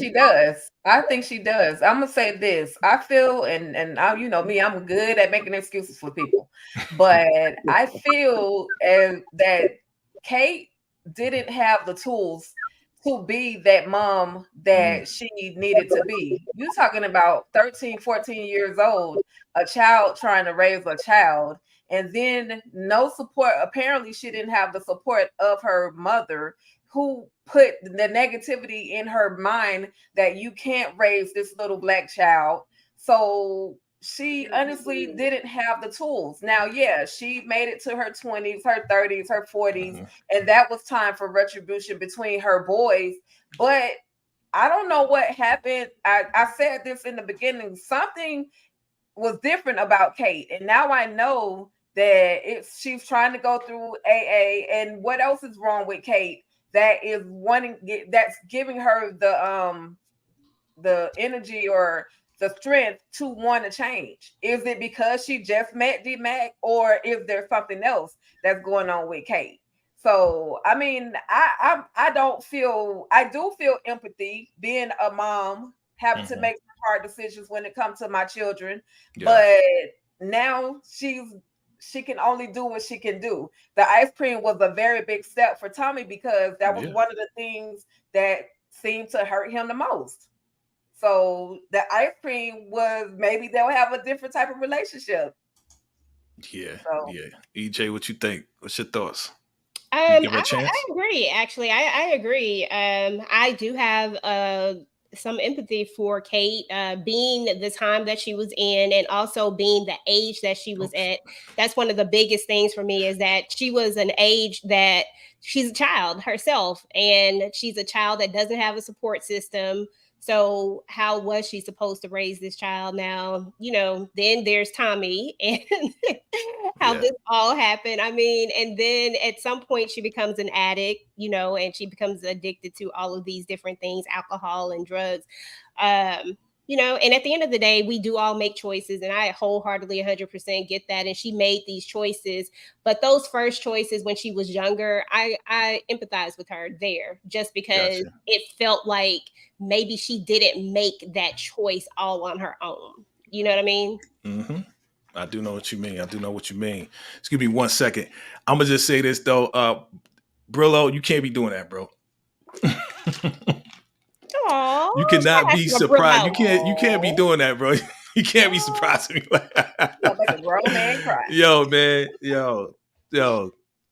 she does. I'm gonna say this. I feel, and I, me, I'm good at making excuses for people, but I feel that Kate didn't have the tools to be that mom that she needed to be. You're talking about 13, 14 years old, a child trying to raise a child, and then no support. Apparently, she didn't have the support of her mother, who put the negativity in her mind that you can't raise this little Black child. So she honestly didn't have the tools. Now, yeah, she made it to her 20s, her 30s, her 40s, and that was time for retribution between her boys. But I don't know what happened. I said this in the beginning. Something was different about Kate, and now I know that she's trying to go through AA. And what else is wrong with Kate? That's giving her the energy or the strength to want to change. Is it because she just met D-Mac, or is there something else that's going on with Kate? So I mean, I do feel empathy being a mom, having to make hard decisions when it comes to my children. But now she can only do what she can do. The ice cream was a very big step for Tommy because that was one of the things that seemed to hurt him the most. So the ice cream was, maybe they'll have a different type of relationship. Yeah. EJ, what you think? What's your thoughts? I agree. Actually, I agree. I do have some empathy for Kate, being the time that she was in, and also being the age that she was at. That's one of the biggest things for me, is that she was an age that she's a child herself, and she's a child that doesn't have a support system. So how was she supposed to raise this child? Now, then there's Tommy and how this all happened. I mean, and then at some point she becomes an addict, and she becomes addicted to all of these different things, alcohol and drugs. And at the end of the day, we do all make choices, and I wholeheartedly 100% get that. And she made these choices, but those first choices when she was younger, I empathize with her there, just because it felt like maybe she didn't make that choice all on her own. You know what I mean? Mm-hmm. I do know what you mean. Excuse me 1 second. I'm gonna just say this though, Brillo, you can't be doing that, bro. Aww, you cannot be surprised. You can't be doing that, bro. You can't be surprising me like that. Like a grown man cry. Yo, man. Yo.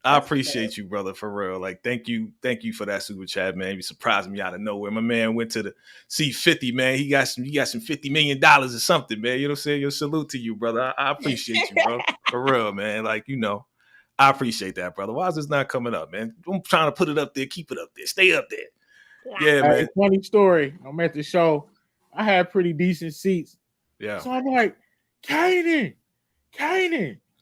I appreciate you, brother, for real. Like, thank you for that super chat, man. You surprised me out of nowhere. My man went to the C50, man. He got some $50 million or something, man. You know what I'm saying? Your salute to you, brother. I appreciate you, bro. For real, man. Like, I appreciate that, brother. Why is this not coming up, man? I'm trying to put it up there, keep it up there, stay up there. Yeah, man. Funny story. I'm at the show. I had pretty decent seats. Yeah. So I'm like, Kanan.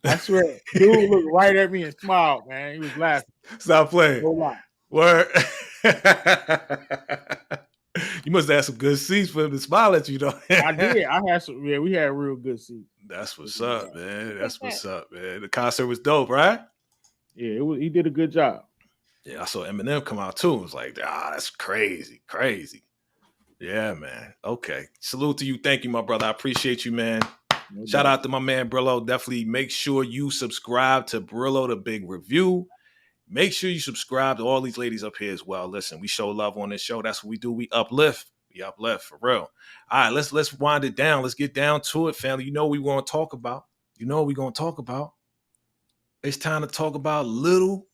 I swear, dude looked right at me and smiled, man. He was laughing. Stop playing. No lie. Word. You must have some good seats for him to smile at you, though. I did. I had some. Yeah, we had real good seats. That's what's up, man. That's what's up, man. The concert was dope, right? Yeah, it was. He did a good job. Yeah, I saw Eminem come out too. It was like, that's crazy, crazy. Yeah, man. Okay. Salute to you. Thank you, my brother. I appreciate you, man. No Shout doubt. out to my man Brillo. Definitely make sure you subscribe to Brillo the Big Review. Make sure you subscribe to all these ladies up here as well. Listen, we show love on this show. That's what we do. We uplift. We uplift for real. All right, let's wind it down. Let's get down to it, family. You know what we want to talk about. You know what we're going to talk about. It's time to talk about Little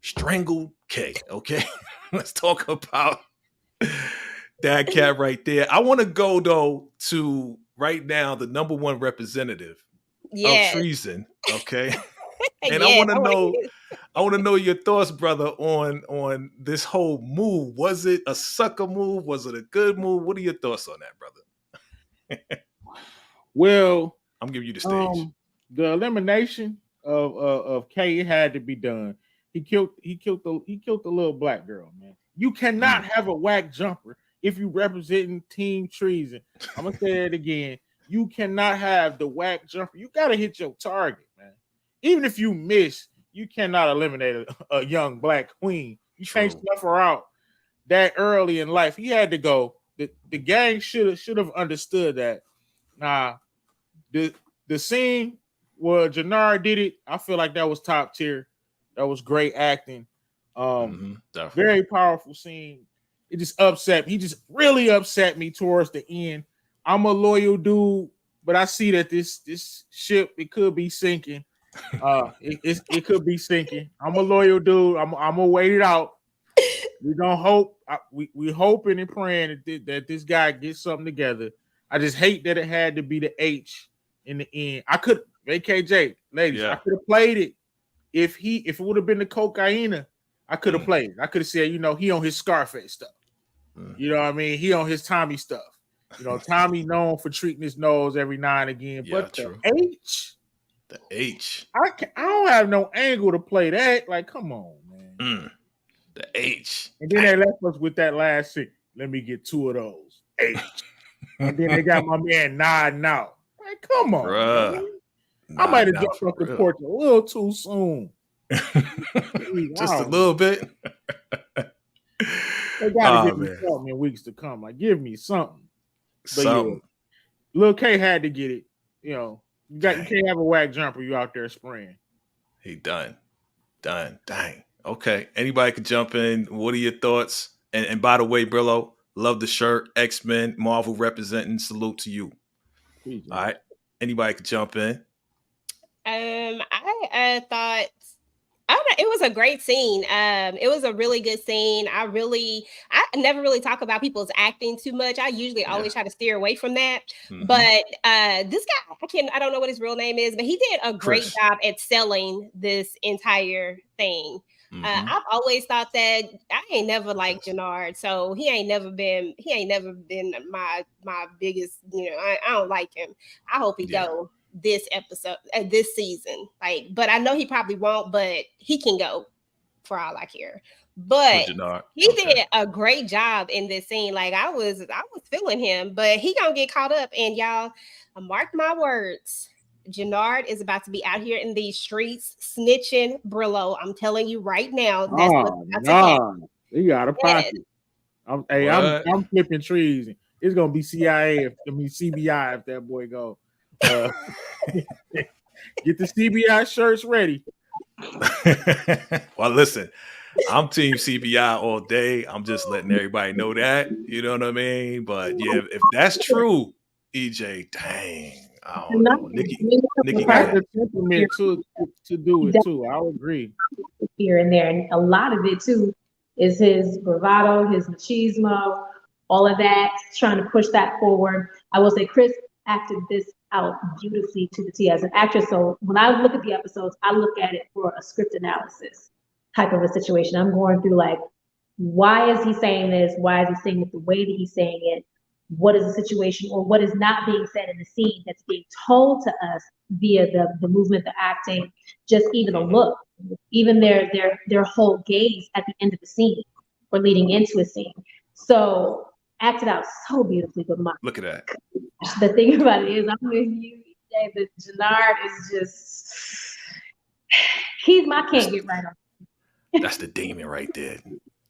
Strangled K. Okay, let's talk about that cat right there. I want to go though to right now the number one representative of treason. Okay, and I want to know. I want to know your thoughts, brother, on this whole move. Was it a sucker move? Was it a good move? What are your thoughts on that, brother? Well, I'm giving you the stage. The elimination of K had to be done. He killed the little black girl, man. You cannot have a whack jumper if you representing team treason. I'm gonna say it again. You cannot have the whack jumper. You gotta hit your target, man. Even if you miss, you cannot eliminate a young black queen. You can't snuff her out that early in life. He had to go. The gang should have understood that. Nah, the scene where Jannard did it, I feel like that was top tier. That was great acting. Very powerful scene. It just upset. He just really upset me towards the end. I'm a loyal dude, but I see that this ship, it could be sinking. It could be sinking. I'm a loyal dude. I'm gonna wait it out. We're gonna hope. We hoping and praying that this guy gets something together. I just hate that it had to be the H in the end. I could VACAY, ladies. I could have played it if it would have been the cocaine. I could have played. I could have said, he on his Scarface stuff. You know what I mean? He on his Tommy stuff. Tommy known for treating his nose every now and again. Yeah, but true. The H. I don't have no angle to play that. Like, come on, man. The H. And then they left us with that last thing. Let me get two of those. H. And then they got my man nodding out. Like, come on, man. I might have jumped off the porch a little too soon. Just a little bit. They gotta give me something in weeks to come. Like, give me something. But yeah, Lil K had to get it. You can't have a whack jumper. You out there spraying. He done. Dang. Okay. Anybody could jump in. What are your thoughts? And by the way, Brillo, love the shirt. X-Men, Marvel representing. Salute to you. All right. Anybody could jump in. I thought it was a great scene. It was a really good scene. I never really talk about people's acting too much. I usually always try to steer away from that. But this guy, I don't know what his real name is, but he did a great job at selling this entire thing. I've always thought that I ain't never liked Jannard, so he ain't never been my biggest. I don't like him. I hope he go this episode, this season. But I know he probably won't, but he can go for all I care. But he did a great job in this scene. Like I was feeling him, but he gonna get caught up. And y'all, mark my words, Jannard is about to be out here in these streets snitching Brillo. I'm telling you right now. That's what's about to happen. You got a pocket. I'm flipping trees. It's gonna be CBI if that boy go. Get the CBI shirts ready. Well, listen, I'm team CBI all day. I'm just letting everybody know that. You know what I mean? But yeah, if that's true, EJ, dang. I don't know. Nikki has the temperament to do it too. I'll agree. Here and there. And a lot of it too is his bravado, his machismo, all of that, trying to push that forward. I will say Chris acted this out beautifully to the T as an actress. So when I look at the episodes, I look at it for a script analysis type of a situation. I'm going through like, why is he saying this? Why is he saying it the way that he's saying it? What is the situation, or what is not being said in the scene that's being told to us via the movement, the acting, just even a look, even their whole gaze at the end of the scene or leading into a scene. So acted out so beautifully. But my Look at that. gosh, the thing about it is, I'm with you, EJ, that Jannard is just, he's my can't get right on. That's the demon right there.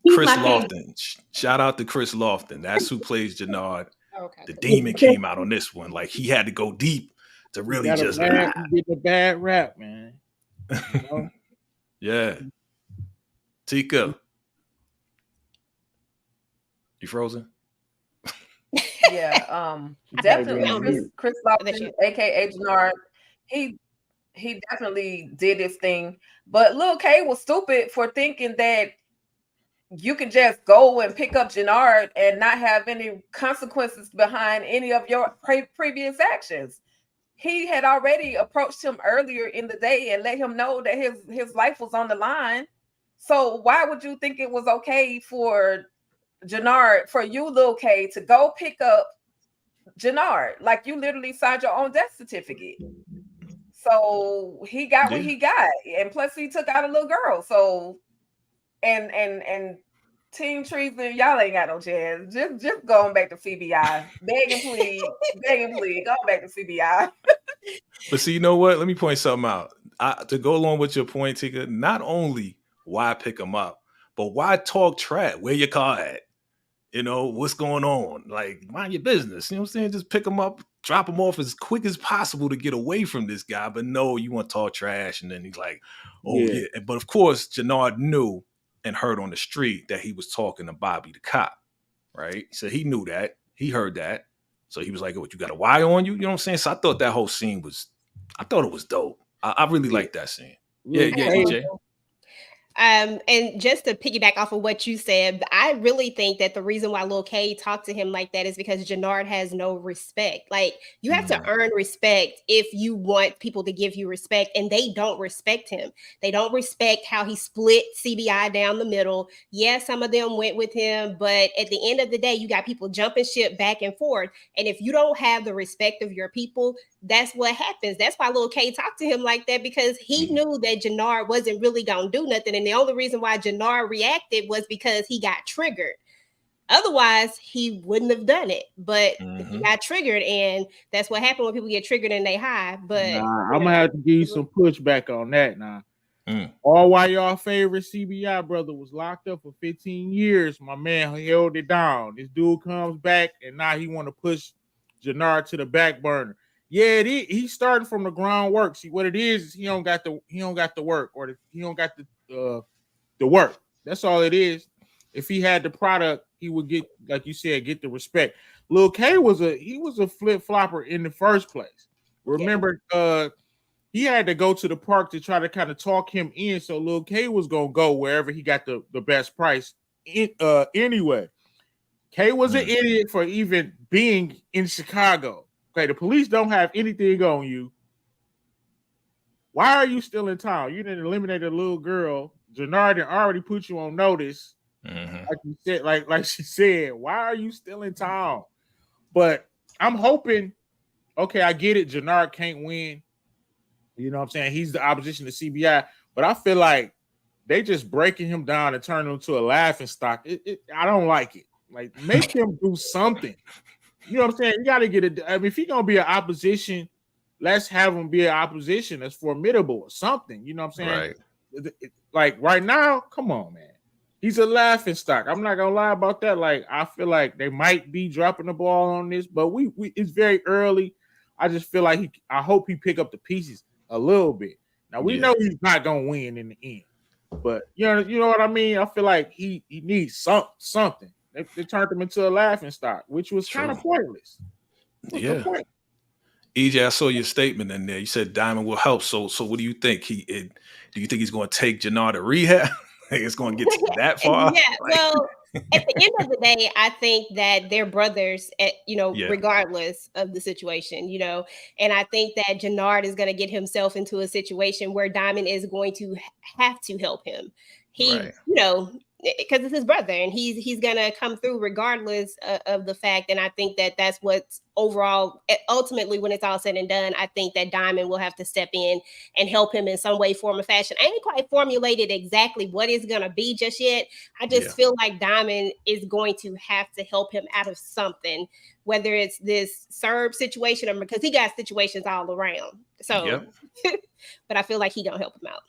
He's Chris my can't. Lofton. Shout out to Chris Lofton. That's who plays Jannard. Okay. The demon came out on this one. Like he had to go deep to really just get a bad rap, man. You know? Yeah. Tika. You frozen? Yeah, definitely Chris Lofton, aka Jannard, he definitely did his thing. But Lil K was stupid for thinking that you can just go and pick up Jannard and not have any consequences behind any of your previous actions. He had already approached him earlier in the day and let him know that his life was on the line. So why would you think it was okay for Jannard, for you, Lil K, to go pick up Jannard? Like, you literally signed your own death certificate. So he got what he got, and plus he took out a little girl. So and Team Treason, y'all ain't got no chance. Just going back to CBI. Begging please, going back to CBI. But see, you know what? Let me point something out. To go along with your point, Tika, not only why pick him up, but why talk trash? Where your car at? You know, what's going on? Like, mind your business. You know what I'm saying? Just pick him up, drop him off as quick as possible to get away from this guy. But no, you want to talk trash. And then he's like, oh, yeah. But of course, Jannard knew and heard on the street that he was talking to Bobby the cop, right? So he knew that. He heard that. So he was like, what, you got a Y on you? You know what I'm saying? So I thought that whole scene was, I thought it was dope. I really liked that scene. Yeah, EJ. And just to piggyback off of what you said, I really think that the reason why Lil K talked to him like that is because Jannard has no respect. Like, you have to earn respect if you want people to give you respect, and they don't respect him. They don't respect how he split CBI down the middle. Yeah, some of them went with him, but at the end of the day, you got people jumping ship back and forth. And if you don't have the respect of your people, that's what happens. That's why Lil K talked to him like that, because he knew that Jannard wasn't really going to do nothing. And the only reason why Jannard reacted was because he got triggered. Otherwise, he wouldn't have done it. But he got triggered, and that's what happened when people get triggered and they hide. But I'm going to have to give you some pushback on that now. All while y'all favorite CBI brother was locked up for 15 years, my man held it down. This dude comes back, and now he want to push Jannard to the back burner. Yeah, he started from the groundwork. See, what it is he don't got the work, or he don't got the work. That's all it is. If he had the product, he would get, like you said, get the respect. Lil K was a flip flopper in the first place. Remember, he had to go to the park to try to kind of talk him in. So Lil K was gonna go wherever he got the best price. Anyway, K was an idiot for even being in Chicago. Okay, the police don't have anything on you. Why are you still in town? You didn't eliminate a little girl. Jannard already put you on notice. Like you said, like she said, why are you still in town? But I'm hoping, okay, I get it. Jannard can't win. You know what I'm saying? He's the opposition to CBI. But I feel like they just breaking him down and turning him into a laughing stock. I don't like it. Like, make him do something. You know what I'm saying? You got to get it. I mean, if he's going to be an opposition, let's have him be an opposition that's formidable or something. You know what I'm saying? Right. Like, right now, come on, man. He's a laughing stock. I'm not going to lie about that. Like, I feel like they might be dropping the ball on this, but we it's very early. I just feel like I hope he pick up the pieces a little bit. Now, we know he's not going to win in the end. But, you know what I mean? I feel like he needs something. They turned him into a laughing stock, which was kind of pointless. EJ, I saw your statement in there. You said Diamond will help. So what do you think? Do you think he's going to take Jannard to rehab? It's going to get that far? Yeah. Well, at the end of the day, I think that they're brothers, regardless of the situation, and I think that Jannard is going to get himself into a situation where Diamond is going to have to help him. He, because it's his brother and he's gonna come through regardless of the fact. And I think that that's what's overall, ultimately, when it's all said and done, I think that Diamond will have to step in and help him in some way, form, or fashion. I ain't quite formulated exactly what it's gonna be just yet. I just feel like Diamond is going to have to help him out of something, whether it's this Serb situation or because he got situations all around. So, but I feel like he gonna help him out.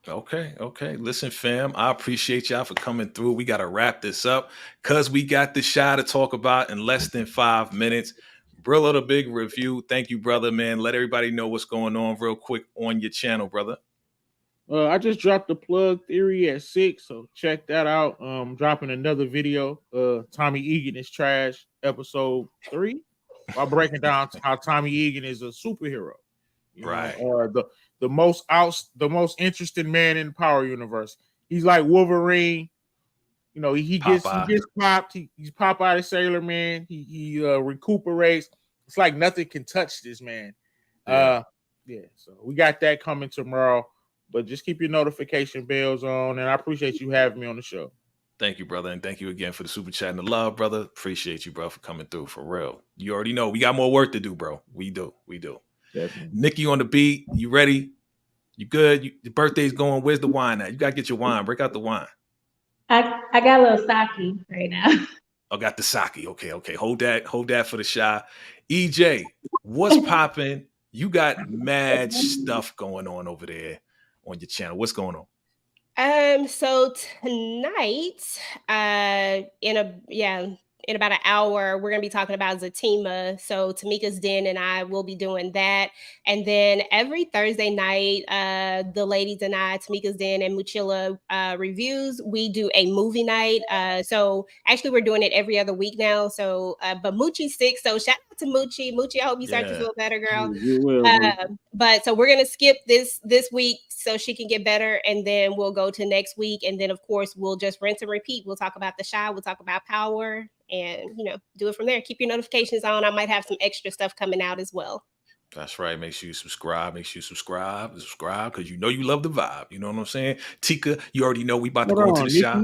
Okay. Listen, fam, I appreciate y'all for coming through. We got to wrap this up because we got the Shy to talk about in less than 5 minutes. Brillo, the big review. Thank you, brother, man. Let everybody know what's going on real quick on your channel, brother. I just dropped the plug theory at 6, so check that out. Dropping another video. Tommy Egan is trash, episode 3. While breaking down how Tommy Egan is a superhero. You know, the most interesting man in the Power Universe. He's like Wolverine. You know, he gets popped. He's Popeye the Sailor Man. He recuperates. It's like nothing can touch this man. So we got that coming tomorrow. But just keep your notification bells on, and I appreciate you having me on the show. Thank you, brother, and thank you again for the super chat and the love, brother. Appreciate you, bro, for coming through, for real. You already know we got more work to do, bro. We do. Definitely. Nikki on the beat. You ready? You good? Your birthday's going. Where's the wine at? You gotta get your wine. Break out the wine. I got a little sake right now. I got the sake. Okay. Hold that for the Shy. EJ, what's popping? You got mad stuff going on over there on your channel. What's going on? So tonight, in about an hour, we're going to be talking about Zatima. So Tamika's Den and I will be doing that. And then every Thursday night, the ladies and I, Tamika's Den and Muchilla reviews, we do a movie night. So actually we're doing it every other week now. So, but Moochie's sick. So shout out to Moochie. Moochie, I hope you start to feel better, girl. You will, but so we're going to skip this week so she can get better. And then we'll go to next week. And then of course we'll just rinse and repeat. We'll talk about the Shy. We'll talk about Power. And, do it from there. Keep your notifications on. I might have some extra stuff coming out as well. That's right. Make sure you subscribe. Subscribe because you know you love the vibe. You know what I'm saying? Tika, you already know we about to go into the Shy.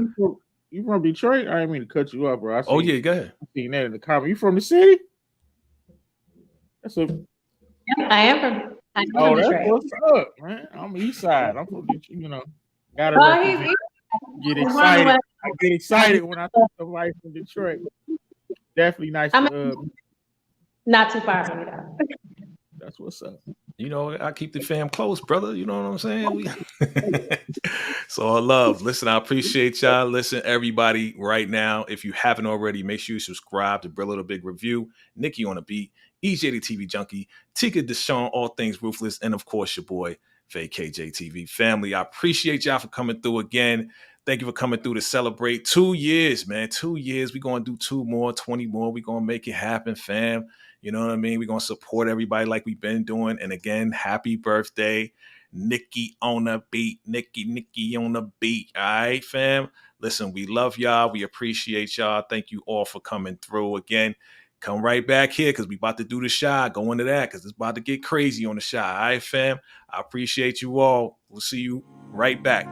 You from Detroit? I didn't mean to cut you up, bro. Go ahead. I seen that in the comment. You from the city? I am from Detroit. That's what's up, man. I'm east side. I'm from Detroit, gotta represent. Get excited. I get excited when I see somebody from Detroit. Definitely nice. Not too far from you, though. That's what's up. I keep the fam close, brother. You know what I'm saying? So I love. Listen, I appreciate y'all. Listen, everybody, right now, if you haven't already, make sure you subscribe to Brillo the Big Review, Nikki on the Beat, EJ the TV Junkie, Tika Deshaun, All Things Ruthless, and of course your boy VACAYJTV family. I appreciate y'all for coming through again. Thank you for coming through to celebrate 2 years, man. 2 years. We're going to do 2 more, 20 more. We're going to make it happen, fam. You know what I mean? We're going to support everybody like we've been doing. And again, happy birthday, Nikki on the beat. Nikki on the beat. All right, fam? Listen, we love y'all. We appreciate y'all. Thank you all for coming through again. Come right back here because we about to do the Shy. Go into that because it's about to get crazy on the Shy. All right, fam? I appreciate you all. We'll see you right back.